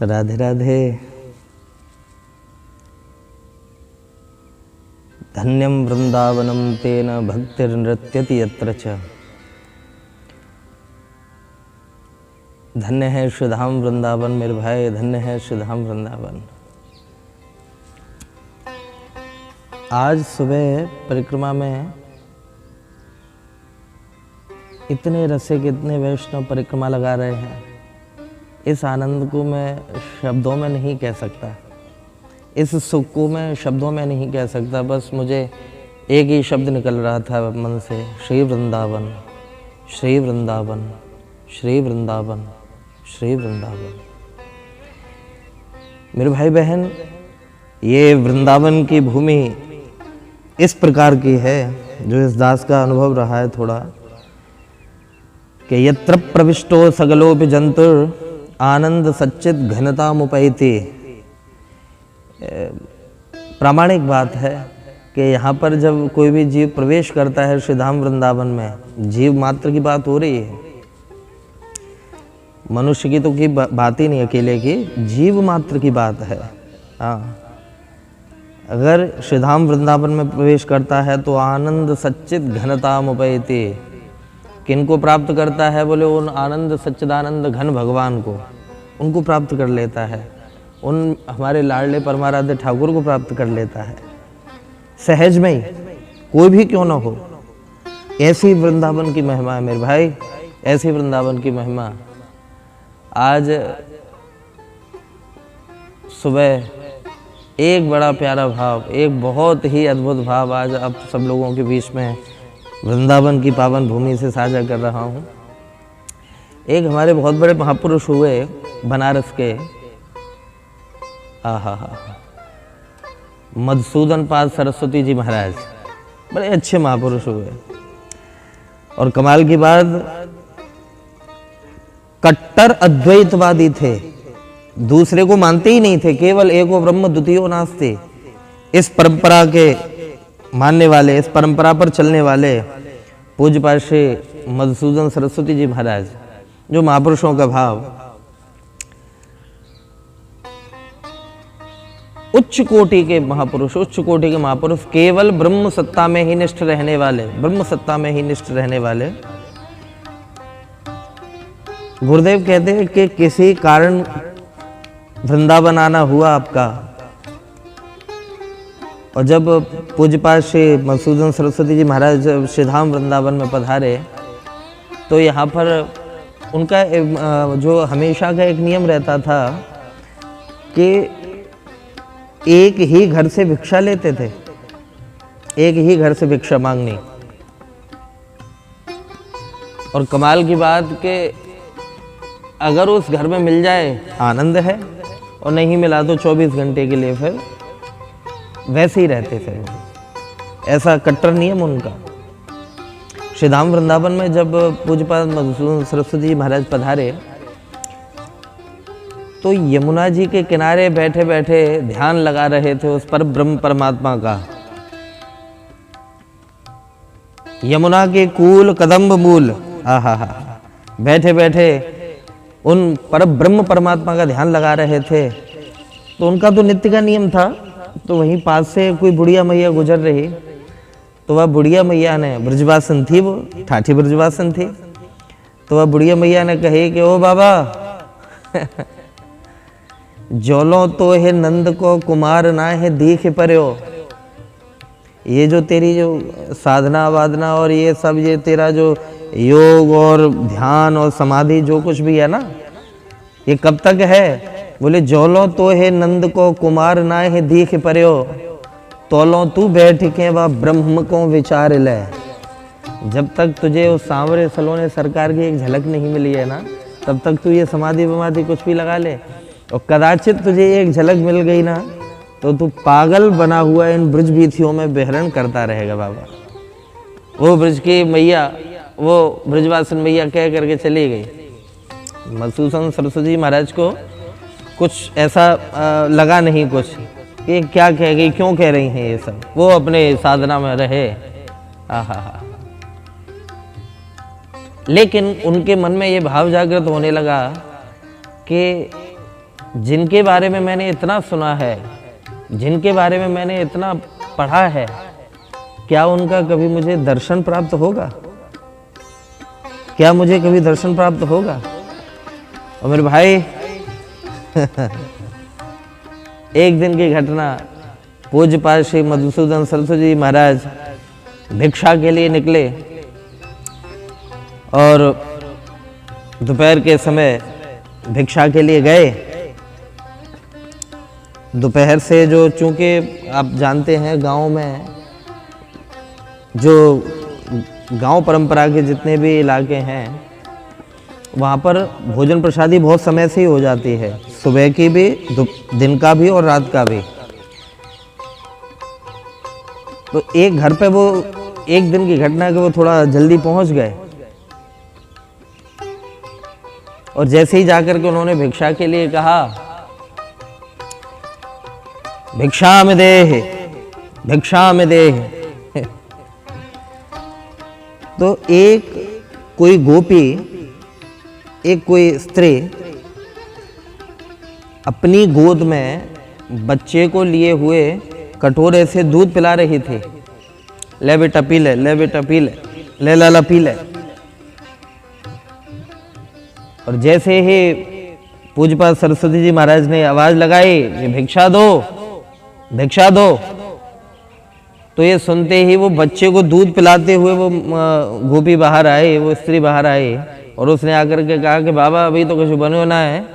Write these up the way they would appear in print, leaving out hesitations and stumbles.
राधे राधे। धन्यं वृंदावनं तेन भक्तिर्नृत्यति यत्र च। धन्य है श्रीधाम वृंदावन मेरे भाई, धन्य है श्रीधाम वृंदावन। आज सुबह परिक्रमा में इतने रसिक, इतने वैष्णव परिक्रमा लगा रहे हैं। इस आनंद को मैं शब्दों में नहीं कह सकता, इस सुख को मैं शब्दों में नहीं कह सकता। बस मुझे एक ही शब्द निकल रहा था मन से, श्री वृंदावन, श्री वृंदावन, श्री वृंदावन, श्री वृंदावन। मेरे भाई बहन, ये वृंदावन की भूमि इस प्रकार की है, जो इस दास का अनुभव रहा है थोड़ा, कि यत्र प्रविष्टो सगलोपि जंतुर आनंद सच्चित घनतामुपैति। प्रामाणिक बात है कि यहाँ पर जब कोई भी जीव प्रवेश करता है श्रीधाम वृंदावन में, जीव मात्र की बात हो रही है, मनुष्य की तो की बात ही नहीं अकेले की, जीव मात्र की बात है। हाँ, अगर श्रीधाम वृंदावन में प्रवेश करता है तो आनंद सच्चित घनतामुपैति। किनको प्राप्त करता है? बोले उन आनंद सच्चिदानंद घन भगवान को, उनको प्राप्त कर लेता है, उन हमारे लाडले परमाराध्य ठाकुर को प्राप्त कर लेता है सहज में ही, कोई भी क्यों ना हो। ऐसी वृंदावन की महिमा है मेरे भाई, ऐसी वृंदावन की महिमा। आज सुबह एक बड़ा प्यारा भाव, एक बहुत ही अद्भुत भाव आज अब सब लोगों के बीच में वृंदावन की पावन भूमि से साझा कर रहा हूँ। एक हमारे बहुत बड़े महापुरुष हुए बनारस के, मधुसूदन पाद सरस्वती जी महाराज, बड़े अच्छे महापुरुष हुए। और कमाल की बात, कट्टर अद्वैतवादी थे, दूसरे को मानते ही नहीं थे, केवल एको ब्रह्म द्वितीयो नास्ति। इस परंपरा के मानने वाले, इस परंपरा पर चलने वाले पूज्यपाद श्री मधुसूदन सरस्वती जी महाराज, जो महापुरुषों का भाव, उच्च कोटि के महापुरुष, उच्च कोटि के महापुरुष, केवल ब्रह्म सत्ता में ही निष्ठ रहने वाले, ब्रह्म सत्ता में ही निष्ठ रहने वाले। गुरुदेव कहते हैं कि किसी कारण वृंदावन आना हुआ आपका, और जब पूज्यपाद श्री मधुसूदन सरस्वती जी महाराज जब श्रीधाम वृंदावन में पधारे, तो यहाँ पर उनका जो हमेशा का एक नियम रहता था कि एक ही घर से भिक्षा लेते थे, एक ही घर से भिक्षा मांगनी। और कमाल की बात कि अगर उस घर में मिल जाए आनंद है, और नहीं मिला तो 24 घंटे के लिए फिर वैसे ही रहते थे। ऐसा कट्टर नियम उनका। श्रीधाम वृंदावन में जब पूज्यपाद मधुसूदन सरस्वती जी महाराज पधारे, तो यमुना जी के किनारे बैठे बैठे ध्यान लगा रहे थे उस पर ब्रह्म परमात्मा का। यमुना के कूल कदम्ब मूल, बैठे बैठे उन पर ब्रह्म परमात्मा का ध्यान लगा रहे थे। तो उनका तो नित्य का नियम था। तो वहीं पास से कोई बुढ़िया मैया गुजर रही, तो वह बुढ़िया मैया ने, ब्रजवासन थी वो, ठाठी ब्रजवासन थी, तो वह बुढ़िया मैया ने कही कि ओ बाबा, जोलो तो है नंद को कुमार ना है दीख पर्यो। ये जो तेरी जो साधना वादना और ये सब, ये तेरा जो योग और ध्यान और समाधि जो कुछ भी है ना, ये कब तक है? बोले जोलो तो है नंद को कुमार ना है दीख पर्यो, तोलो तू बैठ के वह ब्रह्म को विचार ले। जब तक तुझे उस सांवरे सलोने सरकार की एक झलक नहीं मिली है ना, तब तक तू ये समाधि वमाधि कुछ भी लगा ले, और कदाचित तुझे एक झलक मिल गई ना, तो तू पागल बना हुआ इन ब्रज वीथियों में विहरण करता रहेगा बाबा। वो ब्रज की मैया, वो ब्रजवासन मैया कह करके चली गई। मधुसूदन सरस्वती महाराज को कुछ ऐसा लगा नहीं कुछ कि क्या कह गई, क्यों कह रही हैं ये सब। वो अपने साधना में रहे। लेकिन उनके मन में ये भाव जागृत होने लगा कि जिनके बारे में मैंने इतना सुना है, जिनके बारे में मैंने इतना पढ़ा है, क्या उनका कभी मुझे दर्शन प्राप्त होगा? क्या मुझे कभी दर्शन प्राप्त होगा? और मेरे भाई एक दिन की घटना, पूज्यपाद श्री मधुसूदन सरस्वती जी महाराज भिक्षा के लिए निकले और दोपहर के समय भिक्षा के लिए गए। दोपहर से जो, चूंकि आप जानते हैं गांव में, जो गांव परंपरा के जितने भी इलाके हैं वहाँ पर भोजन प्रसादी बहुत समय से ही हो जाती है, सुबह की भी, दिन का भी और रात का भी। तो एक घर पे वो एक दिन की घटना है कि वो थोड़ा जल्दी पहुंच गए और जैसे ही जाकर के उन्होंने भिक्षा के लिए कहा, भिक्षा में देह, भिक्षा में देह, तो एक कोई गोपी, एक कोई स्त्री अपनी गोद में बच्चे को लिए हुए कटोरे से दूध पिला रही थी। ले बेटा पी ले, ले बेटा पी ले, ले लाला पी ले। और जैसे ही पूज्यपाद सरस्वती जी महाराज ने आवाज लगाई कि भिक्षा दो, भिक्षा दो, तो ये सुनते ही वो बच्चे को दूध पिलाते हुए वो गोपी बाहर आए, वो स्त्री बाहर आई और उसने आकर के कहा कि बाबा अभी तो कुछ बनो ना है,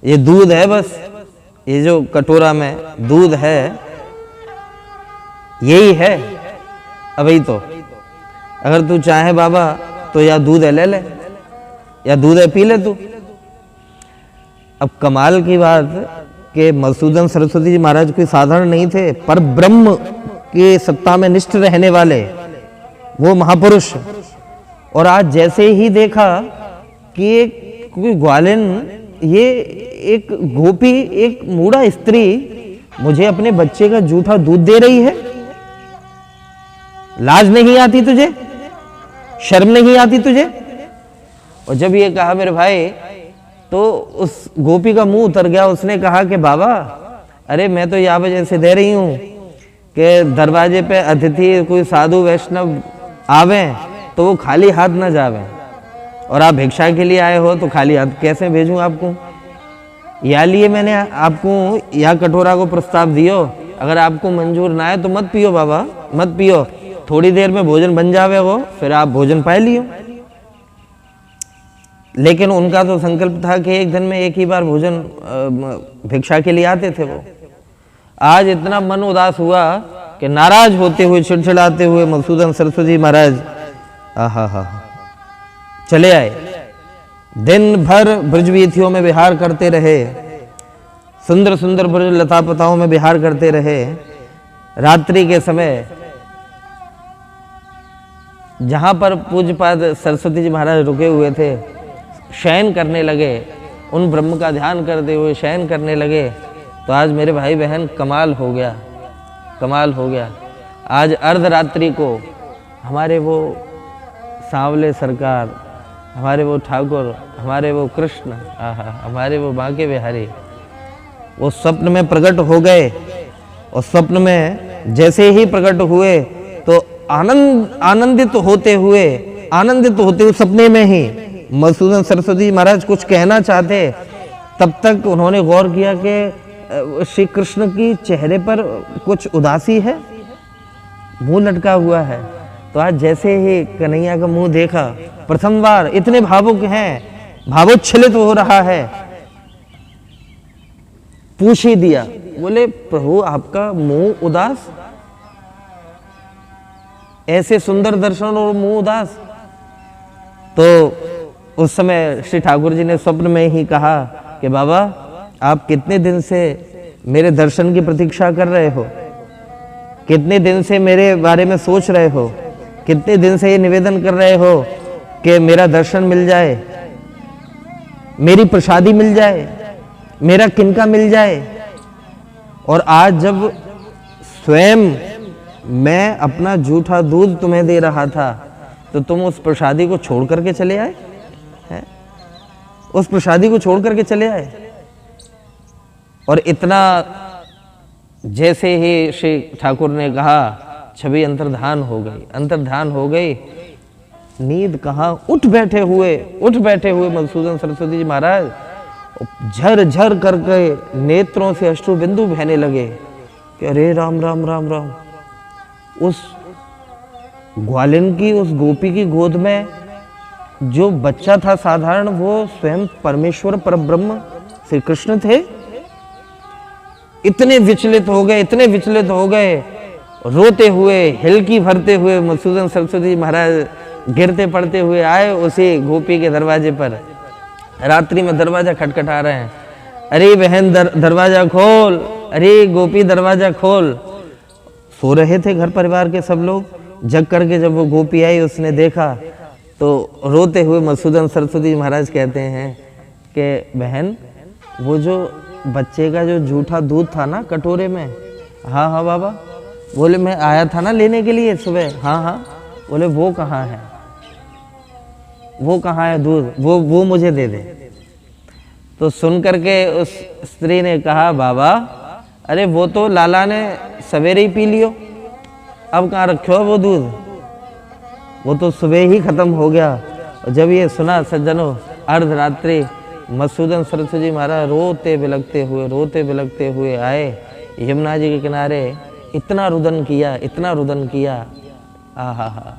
ये दूध है, बस ये जो कटोरा में दूध है यही है अभी तो, अगर तू चाहे बाबा तो या दूध है ले ले, या दूध है पी ले तू। अब कमाल की बात कि मधुसूदन सरस्वती जी महाराज कोई साधारण नहीं थे, पर ब्रह्म की सत्ता में निष्ठ रहने वाले वो महापुरुष। और आज जैसे ही देखा कि कोई ग्वालिन, ये एक गोपी, एक मूढ़ा स्त्री मुझे अपने बच्चे का जूठा दूध दे रही है, लाज नहीं आती तुझे, शर्म नहीं आती तुझे? और जब ये कहा मेरे भाई, तो उस गोपी का मुंह उतर गया। उसने कहा कि बाबा अरे मैं तो यहाँ वजह से दे रही हूँ कि दरवाजे पे अतिथि कोई साधु वैष्णव आवे तो वो खाली हाथ ना जावे, और आप भिक्षा के लिए आए हो तो खाली हाथ कैसे भेजूं आपको? या लिए मैंने आपको यह कटोरा को प्रस्ताव दियो, अगर आपको मंजूर ना है तो मत पियो बाबा, मत पियो, थोड़ी देर में भोजन बन जावे वो, फिर आप भोजन पाए लियो। लेकिन उनका तो संकल्प था कि एक दिन में एक ही बार भोजन भिक्षा के लिए आते थे वो। आज इतना मन उदास हुआ कि नाराज होते हुए, चिड़चिड़ाते हुए मधुसूदन सरस्वती महाराज चले आए। दिन भर ब्रजवीथियों में विहार करते रहे, सुंदर सुंदर ब्रज लतापताओं में विहार करते रहे। रात्रि के समय जहां पर पूज्यपाद सरस्वती जी महाराज रुके हुए थे, शयन करने लगे, उन ब्रह्म का ध्यान करते हुए शयन करने लगे। तो आज मेरे भाई बहन कमाल हो गया, कमाल हो गया। आज अर्धरात्रि को हमारे वो सांवले सरकार, हमारे वो ठाकुर, हमारे वो कृष्ण, हमारे वो बांके बिहारी, वो स्वप्न में प्रकट हो गए। और स्वप्न में जैसे ही प्रकट हुए तो आनंदित होते हुए सपने में ही मधुसूदन सरस्वती महाराज कुछ कहना चाहते, तब तक उन्होंने गौर किया कि श्री कृष्ण की चेहरे पर कुछ उदासी है, मुंह लटका हुआ है। तो आज जैसे ही कन्हैया का मुंह देखा, प्रथम बार इतने भावुक हैं, भावोच्छलित हो रहा है, पूछ ही दिया, बोले प्रभु आपका मुंह उदास, ऐसे सुंदर दर्शन और मुंह उदास। तो उस समय श्री ठाकुर जी ने स्वप्न में ही कहा कि बाबा आप कितने दिन से मेरे दर्शन की प्रतीक्षा कर रहे हो, कितने दिन से मेरे बारे में सोच रहे हो, कितने दिन से ये निवेदन कर रहे हो कि मेरा दर्शन मिल जाए, मेरी प्रसादी मिल जाए, मेरा किनका मिल जाए। और आज जब स्वयं मैं अपना जूठा दूध तुम्हें दे रहा था तो तुम उस प्रसादी को छोड़ करके चले आए हैं? उस प्रसादी को छोड़ करके चले आए। और इतना जैसे ही श्री ठाकुर ने कहा, छवि अंतर्धान हो गई, अंतर्धान हो गई। नींद कहाँ, उठ बैठे हुए मधुसूदन सरस्वती जी महाराज झर झर करके नेत्रों से अश्रु बिंदु बहने लगे कि अरे राम राम राम राम। उस ग्वालिन की, उस गोपी की गोद में जो बच्चा था साधारण, वो स्वयं परमेश्वर परब्रह्म श्री कृष्ण थे। इतने विचलित हो गए, रोते हुए, हिलकी भरते हुए मधुसूदन सरस्वती महाराज गिरते पड़ते हुए आए उसी गोपी के दरवाजे पर। रात्रि में दरवाजा खटखटा रहे हैं, अरे बहन दरवाजा खोल, अरे गोपी दरवाजा खोल। सो रहे थे घर परिवार के सब लोग। जग करके जब वो गोपी आई, उसने देखा तो रोते हुए मधुसूदन सरस्वती महाराज कहते हैं कि बहन, वो जो बच्चे का जो जूठा दूध था ना कटोरे में, हाँ हाँ बाबा, बोले मैं आया था ना लेने के लिए सुबह, हाँ हाँ, बोले वो कहाँ है, वो कहाँ है दूध, वो मुझे दे दे। तो सुन करके उस स्त्री ने कहा, बाबा अरे वो तो लाला ने सवेरे ही पी लियो, अब कहाँ रखो वो दूध, वो तो सुबह ही खत्म हो गया। और जब ये सुना सज्जनों, अर्धरात्रि मधुसूदन सरस्वती महाराज रोते बिलखते हुए आए यमुना जी के किनारे। इतना रुदन किया, आहा।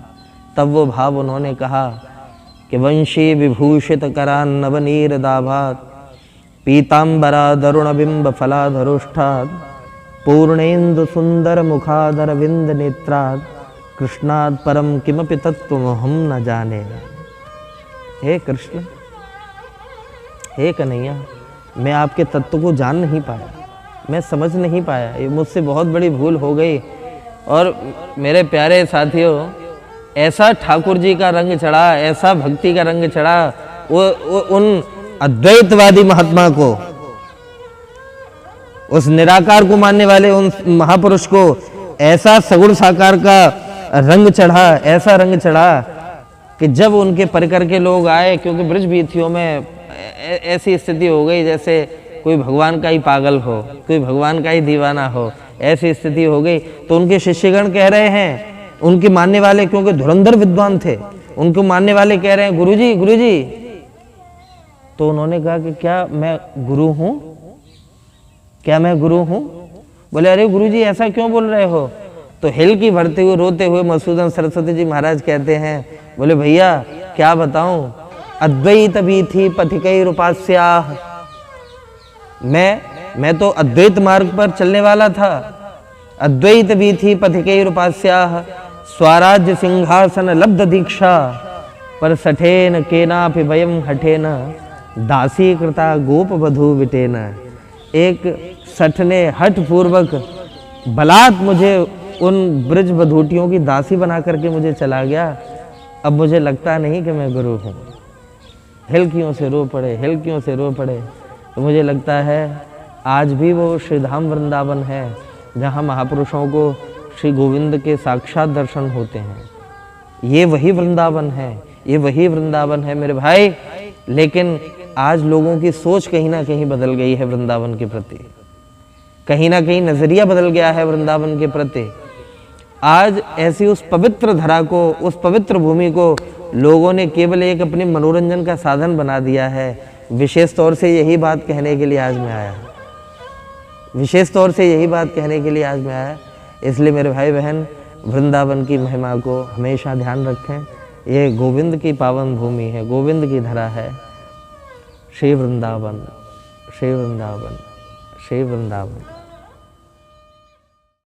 तब वो भाव उन्होंने कहा कि वंशी विभूषित करान नवनीर दाभात, पीतांबरा दरुण बिंब फलाधरुष्ठात्, पूर्णेन्दु सुंदर मुखाधर विंद नेत्रात्, कृष्णात् परम किमपि तत्त्वमहं न जाने। हे कृष्ण, हे कन्हैया, मैं आपके तत्व को जान नहीं पाया, मैं समझ नहीं पाया, ये मुझसे बहुत बड़ी भूल हो गई। और मेरे प्यारे साथियों, ऐसा ठाकुर जी का रंग चढ़ा, ऐसा भक्ति का रंग चढ़ा, वो उन अद्वैतवादी महात्मा को, उस निराकार को मानने वाले उन महापुरुष को ऐसा सगुण साकार का रंग चढ़ा, ऐसा रंग चढ़ा कि जब उनके परिकर के लोग आए, क्योंकि ब्रज वीथियों में ऐसी स्थिति हो गई जैसे कोई भगवान का ही पागल हो, कोई भगवान का ही दीवाना हो, ऐसी स्थिति हो गई। तो उनके शिष्यगण कह रहे हैं, उनके मानने वाले, क्योंकि धुरंधर विद्वान थे, उनको मानने वाले कह रहे हैं, गुरुजी। तो उन्होंने कहा कि क्या मैं गुरु हूं, क्या मैं गुरु हूं? बोले अरे गुरुजी ऐसा क्यों बोल रहे हो? तो हिलकी भरते हुए रोते हुए मधुसूदन सरस्वती जी महाराज कहते हैं, बोले भैया क्या बताऊं, अद्वैत भी थी पथिकैर उपास्याः, मैं तो अद्वैत मार्ग पर चलने वाला था। अद्वैत भी थी पथिकैर उपास्याः, स्वराज्य सिंहासन लब्ध दीक्षा, पर सठेन केनापि वयम हठेन, दासी कृता गोप वधू विटेन। एक सठ ने हठ पूर्वक बलात् मुझे उन ब्रज वधूटियों की दासी बना करके मुझे चला गया। अब मुझे लगता नहीं कि मैं गुरु हूँ। हिलकियों से रो पड़े। तो मुझे लगता है आज भी वो श्रीधाम वृंदावन है जहाँ महापुरुषों को श्री गोविंद के साक्षात दर्शन होते हैं। ये वही वृंदावन है मेरे भाई। लेकिन आज लोगों की सोच कहीं ना कहीं बदल गई है वृंदावन के प्रति, कहीं ना कहीं नजरिया बदल गया है वृंदावन के प्रति। आज ऐसी उस पवित्र धरा को, उस पवित्र भूमि को लोगों ने केवल एक अपने मनोरंजन का साधन बना दिया है। विशेष तौर से यही बात कहने के लिए आज मैं आया। इसलिए मेरे भाई बहन, वृंदावन की महिमा को हमेशा ध्यान रखें। ये गोविंद की पावन भूमि है, गोविंद की धरा है। श्री वृंदावन।